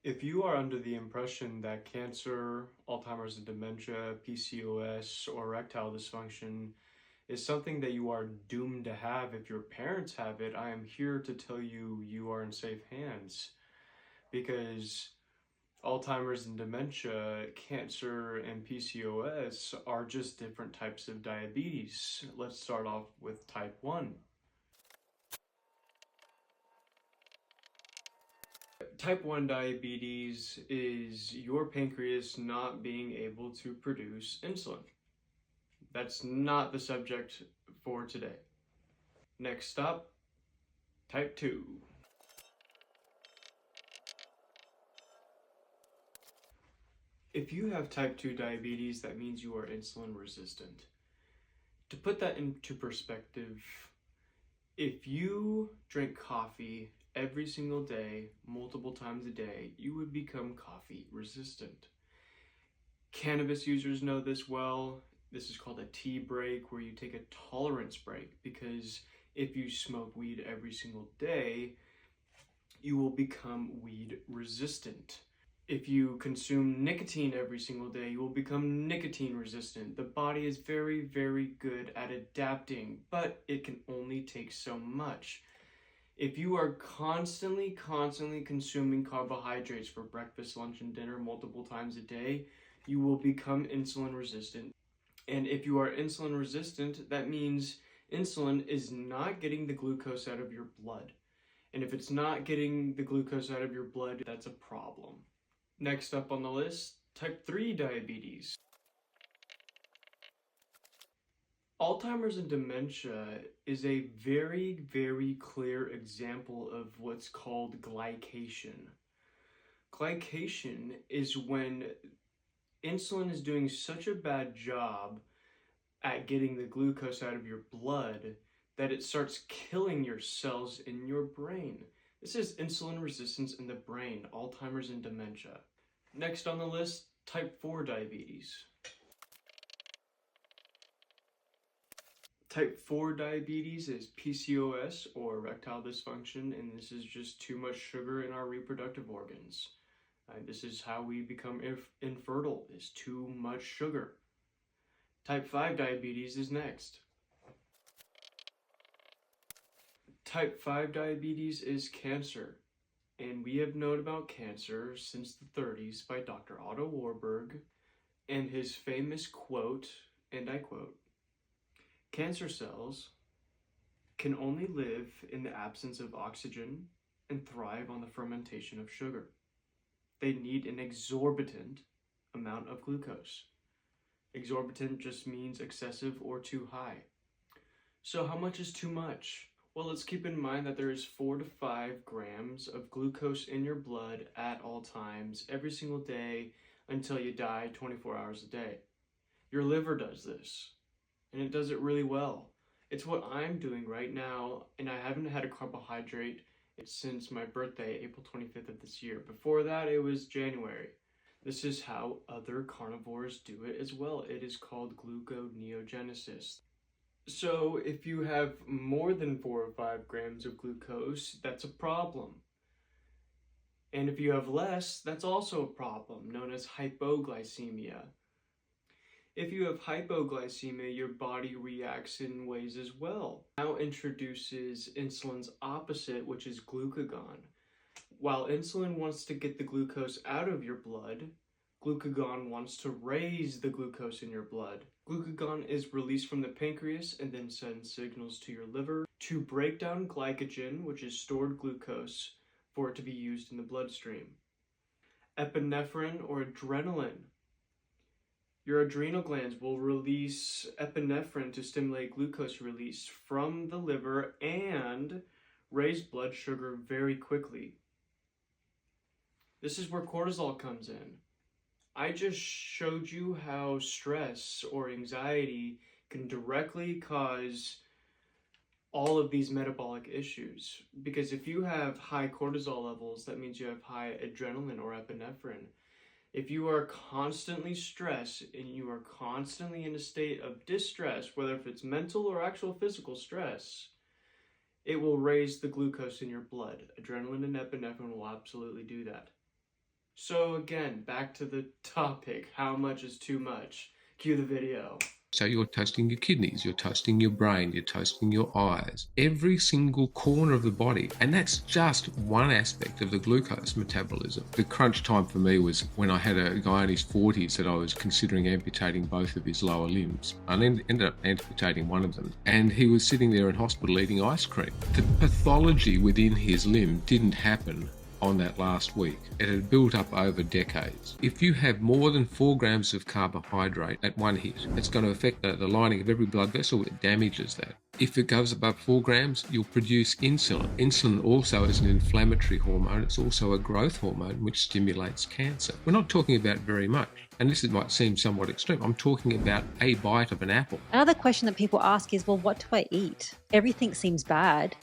If you are under the impression that cancer, Alzheimer's and dementia, PCOS, or erectile dysfunction is something that you are doomed to have if your parents have it, I am here to tell you you are in safe hands. Because Alzheimer's and dementia, cancer, and PCOS are just different types of diabetes. Let's start off with type 1. Type 1 diabetes is your pancreas not being able to produce insulin. That's not the subject for today. Next stop, type 2. If you have type 2 diabetes, that means you are insulin resistant. To put that into perspective, if you drink coffee every single day, multiple times a day, you would become coffee resistant. Cannabis users know this well. This is called a tea break, where you take a tolerance break, because if you smoke weed every single day, you will become weed resistant. If you consume nicotine every single day, you will become nicotine resistant. The body is very, very good at adapting, but it can only take so much. If you are constantly consuming carbohydrates for breakfast, lunch, and dinner multiple times a day, you will become insulin resistant. And if you are insulin resistant, that means insulin is not getting the glucose out of your blood. And if it's not getting the glucose out of your blood, that's a problem. Next up on the list, type 3 diabetes. Alzheimer's and dementia is a very, very clear example of what's called glycation. Glycation is when insulin is doing such a bad job at getting the glucose out of your blood that it starts killing your cells in your brain. This is insulin resistance in the brain, Alzheimer's and dementia. Next on the list, type 4 diabetes. Type 4 diabetes is PCOS, or erectile dysfunction, and this is just too much sugar in our reproductive organs. This is how we become infertile, is too much sugar. Type 5 diabetes is next. Type 5 diabetes is cancer, and we have known about cancer since the 30s by Dr. Otto Warburg and his famous quote, and I quote, "Cancer cells can only live in the absence of oxygen and thrive on the fermentation of sugar. They need an exorbitant amount of glucose." Exorbitant just means excessive or too high. So how much is too much? Well, let's keep in mind that there is 4 to 5 grams of glucose in your blood at all times, every single day, until you die 24 hours a day. Your liver does this, and it does it really well. It's what I'm doing right now, and I haven't had a carbohydrate since my birthday, April 25th of this year. Before that, it was January. This is how other carnivores do it as well. It is called gluconeogenesis. So if you have more than 4 or 5 grams of glucose, that's a problem. And if you have less, that's also a problem, known as hypoglycemia. If you have hypoglycemia, your body reacts in ways as well. Now introduces insulin's opposite, which is glucagon. While insulin wants to get the glucose out of your blood, glucagon wants to raise the glucose in your blood. Glucagon is released from the pancreas and then sends signals to your liver to break down glycogen, which is stored glucose, for it to be used in the bloodstream. Epinephrine or adrenaline. Your adrenal glands will release epinephrine to stimulate glucose release from the liver and raise blood sugar very quickly. This is where cortisol comes in. I just showed you how stress or anxiety can directly cause all of these metabolic issues. Because if you have high cortisol levels, that means you have high adrenaline or epinephrine. If you are constantly stressed and you are constantly in a state of distress, whether if it's mental or actual physical stress, it will raise the glucose in your blood. Adrenaline and epinephrine will absolutely do that. So again, back to the topic, how much is too much? Cue the video. So you're toasting your kidneys, you're toasting your brain, you're toasting your eyes, every single corner of the body. And that's just one aspect of the glucose metabolism. The crunch time for me was when I had a guy in his 40s that I was considering amputating both of his lower limbs. I ended up amputating one of them. And he was sitting there in hospital eating ice cream. The pathology within his limb didn't happen on that last week. It had built up over decades. If you have more than 4 grams of carbohydrate at one hit, it's going to affect the lining of every blood vessel. It damages that. If it goes above 4 grams, you'll produce insulin. Insulin also is an inflammatory hormone. It's also a growth hormone which stimulates cancer. We're not talking about very much. And this might seem somewhat extreme. I'm talking about a bite of an apple. Another question that people ask is, well, what do I eat? Everything seems bad.